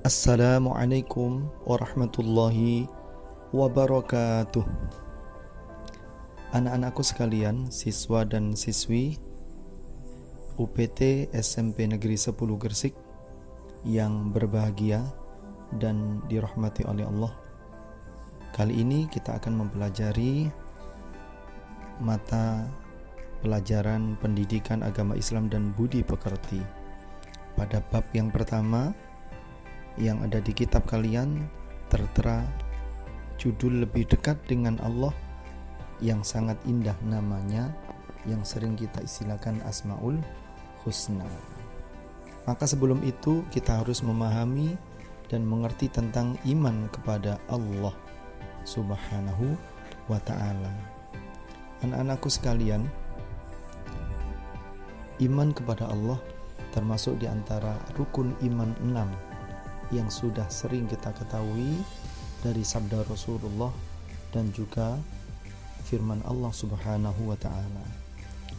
Assalamualaikum warahmatullahi wabarakatuh. Anak-anakku sekalian, siswa dan siswi UPT SMP Negeri 10 Gresik yang berbahagia dan dirahmati oleh Allah. Kali ini kita akan mempelajari mata pelajaran pendidikan agama Islam dan budi pekerti. Pada bab yang pertama yang ada di kitab kalian tertera judul lebih dekat dengan Allah yang sangat indah namanya, yang sering kita istilahkan Asmaul Husna. Maka sebelum itu kita harus memahami dan mengerti tentang iman kepada Allah Subhanahu wa ta'ala. Anak-anakku sekalian, iman kepada Allah termasuk di antara rukun iman 6 yang sudah sering kita ketahui dari sabda Rasulullah dan juga firman Allah Subhanahu wa ta'ala.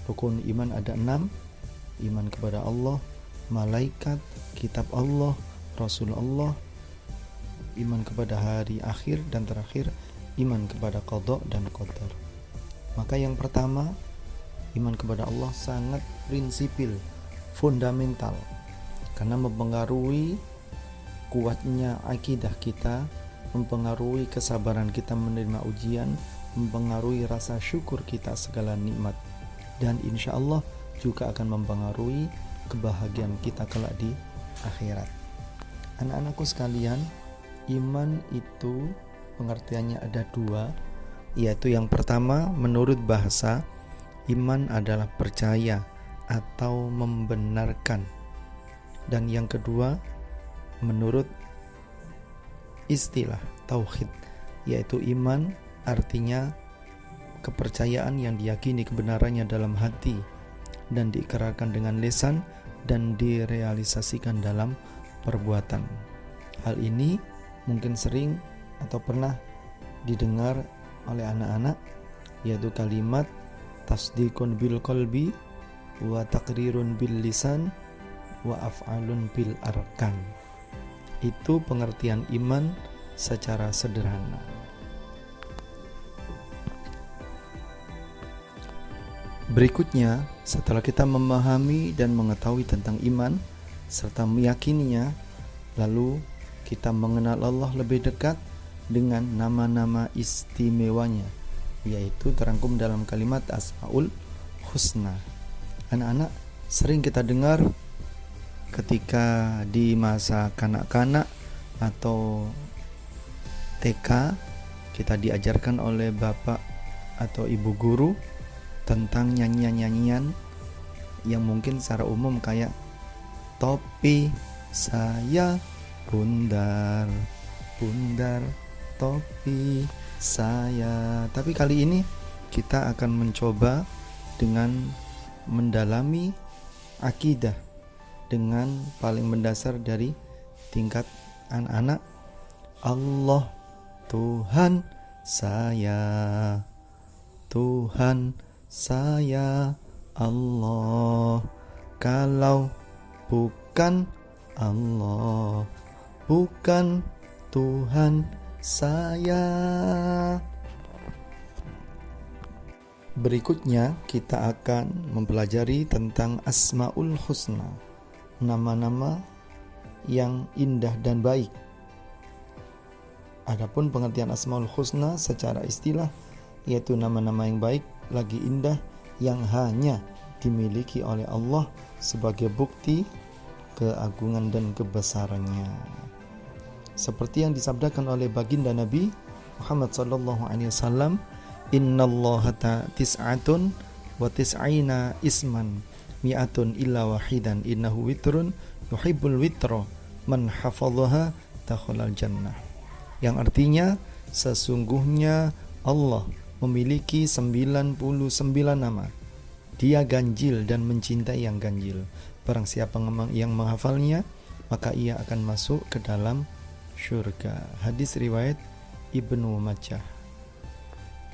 Rukun iman ada 6: iman kepada Allah, malaikat, kitab Allah, Rasul Allah, iman kepada hari akhir, dan terakhir iman kepada qada dan qadar. Maka yang pertama, iman kepada Allah sangat prinsipil, fundamental, karena mempengaruhi kuatnya akidah kita, mempengaruhi kesabaran kita menerima ujian, mempengaruhi rasa syukur kita segala nikmat, dan insya Allah juga akan mempengaruhi kebahagiaan kita kelak di akhirat. Anak-anakku sekalian, iman itu pengertiannya ada dua, yaitu yang pertama menurut bahasa, iman adalah percaya atau membenarkan, dan yang kedua menurut istilah tauhid, yaitu iman artinya kepercayaan yang diyakini kebenarannya dalam hati dan diikrarkan dengan lisan dan direalisasikan dalam perbuatan. Hal ini mungkin sering atau pernah didengar oleh anak-anak, yaitu kalimat tasdiqun bil qalbi wa taqrirun bil lisan wa af'alun bil arkan. Itu pengertian iman secara sederhana. Berikutnya, setelah kita memahami dan mengetahui tentang iman serta meyakininya, lalu kita mengenal Allah lebih dekat dengan nama-nama istimewanya, yaitu terangkum dalam kalimat Asmaul Husna. Anak-anak, sering kita dengar ketika di masa kanak-kanak atau TK, kita diajarkan oleh bapak atau ibu guru tentang nyanyian-nyanyian yang mungkin secara umum kayak topi saya bundar, bundar topi saya. Tapi kali ini kita akan mencoba dengan mendalami akidah dengan paling mendasar dari tingkat anak-anak. Allah Tuhan saya, Tuhan saya Allah, kalau bukan Allah, bukan Tuhan saya. Berikutnya kita akan mempelajari tentang Asmaul Husna, nama-nama yang indah dan baik. Adapun pengertian Asmaul Husna secara istilah, yaitu nama-nama yang baik lagi indah yang hanya dimiliki oleh Allah sebagai bukti keagungan dan kebesarannya. Seperti yang disabdakan oleh baginda Nabi Muhammad sallallahu alaihi wasallam, innallaha tis'atun wa tis'ina isman mi'atun illa wahidan innahu witrun yuhibbul witra man hafadhaha dakhalal jannah. Yang artinya sesungguhnya Allah memiliki 99 nama. Dia ganjil dan mencintai yang ganjil. Barang siapa yang menghafalnya, maka ia akan masuk ke dalam syurga. Hadis riwayat Ibnu Majah.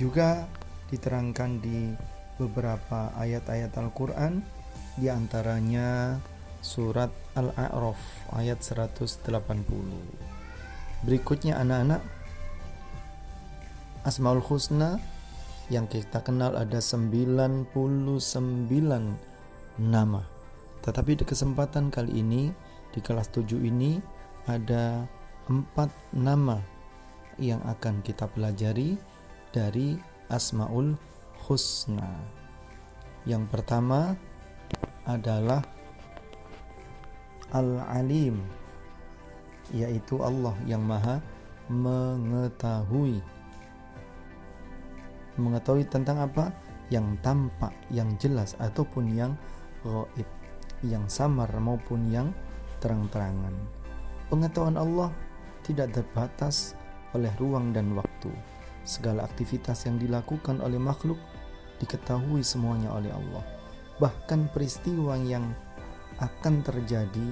Juga diterangkan di beberapa ayat-ayat Al-Quran, di antaranya surat Al-A'raf ayat 180. Berikutnya anak-anak, Asmaul Husna yang kita kenal ada 99 nama. Tetapi di kesempatan kali ini, di kelas 7 ini, ada 4 nama yang akan kita pelajari dari Asmaul Husna. Yang pertama adalah Al-Alim, yaitu Allah yang maha mengetahui. Mengetahui tentang apa? Yang tampak, yang jelas, ataupun yang gaib, yang samar maupun yang terang-terangan. Pengetahuan Allah tidak terbatas oleh ruang dan waktu. Segala aktivitas yang dilakukan oleh makhluk diketahui semuanya oleh Allah. Bahkan peristiwa yang akan terjadi,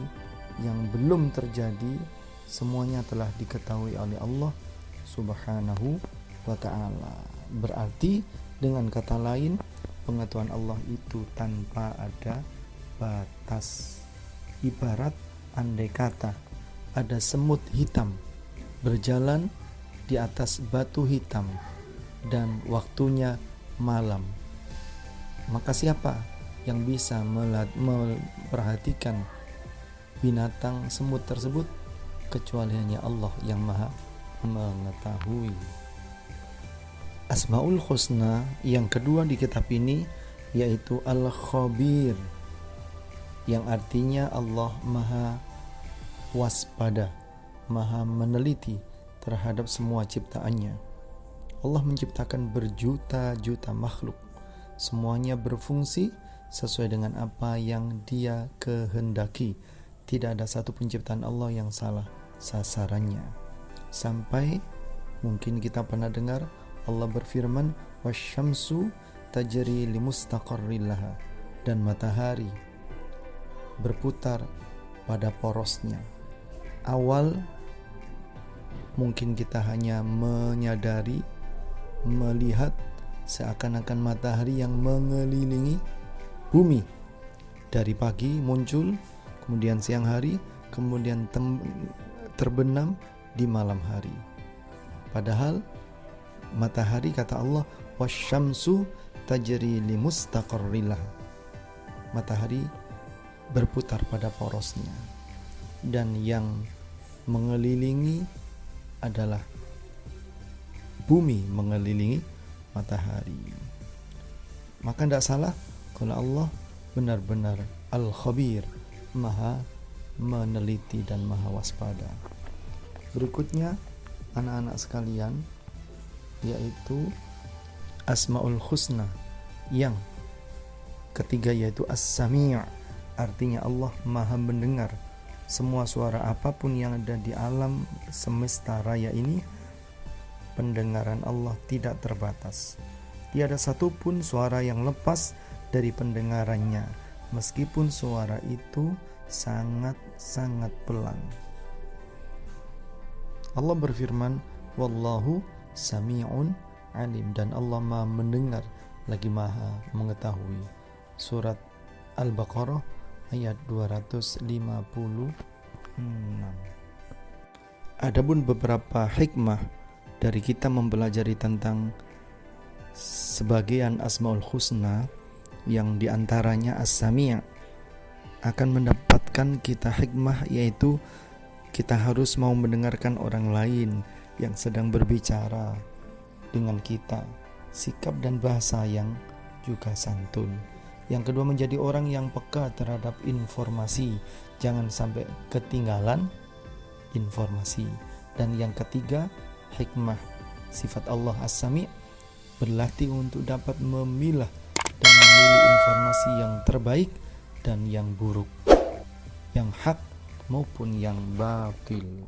yang belum terjadi, semuanya telah diketahui oleh Allah Subhanahu wa ta'ala. Berarti dengan kata lain, pengetahuan Allah itu tanpa ada batas. Ibarat andai kata ada semut hitam berjalan di atas batu hitam dan waktunya malam, maka siapa yang bisa memperhatikan binatang semut tersebut kecuali hanya Allah yang maha mengetahui. Asmaul Husna yang kedua di kitab ini yaitu Al-Khabir, yang artinya Allah maha waspada, maha meneliti terhadap semua ciptaannya. Allah menciptakan berjuta-juta makhluk, semuanya berfungsi sesuai dengan apa yang Dia kehendaki. Tidak ada satu penciptaan Allah yang salah sasarannya. Sampai mungkin kita pernah dengar Allah berfirman, wasyamsu tajri limustaqarril laha, dan matahari berputar pada porosnya. Awal mungkin kita hanya menyadari, melihat seakan-akan matahari yang mengelilingi bumi. Dari pagi muncul, kemudian siang hari, kemudian terbenam di malam hari. Padahal matahari, kata Allah, wasyamsu tajri limustaqarrillah, matahari berputar pada porosnya, dan yang mengelilingi adalah bumi mengelilingi matahari. Maka tidak salah kalau Allah benar-benar Al-Khabir, maha meneliti dan maha waspada. Berikutnya anak-anak sekalian, yaitu Asmaul Husna yang ketiga yaitu As-Sami', artinya Allah maha mendengar semua suara apapun yang ada di alam semesta raya ini. Pendengaran Allah tidak terbatas. Tiada satupun suara yang lepas dari pendengarannya, meskipun suara itu sangat-sangat pelan. Allah berfirman, wallahu sami'un alim, dan Allah maha mendengar lagi maha mengetahui. Surat Al-Baqarah ayat 256. Adapun beberapa hikmah dari kita mempelajari tentang sebagian Asmaul Husna, yang diantaranya As-Sami', akan mendapatkan kita hikmah, yaitu kita harus mau mendengarkan orang lain yang sedang berbicara dengan kita, sikap dan bahasa yang juga santun. Yang kedua, menjadi orang yang peka terhadap informasi, jangan sampai ketinggalan informasi. Dan yang ketiga, hikmah sifat Allah As-Sami', berlatih untuk dapat memilah dan memilih informasi yang terbaik dan yang buruk, yang hak maupun yang batil.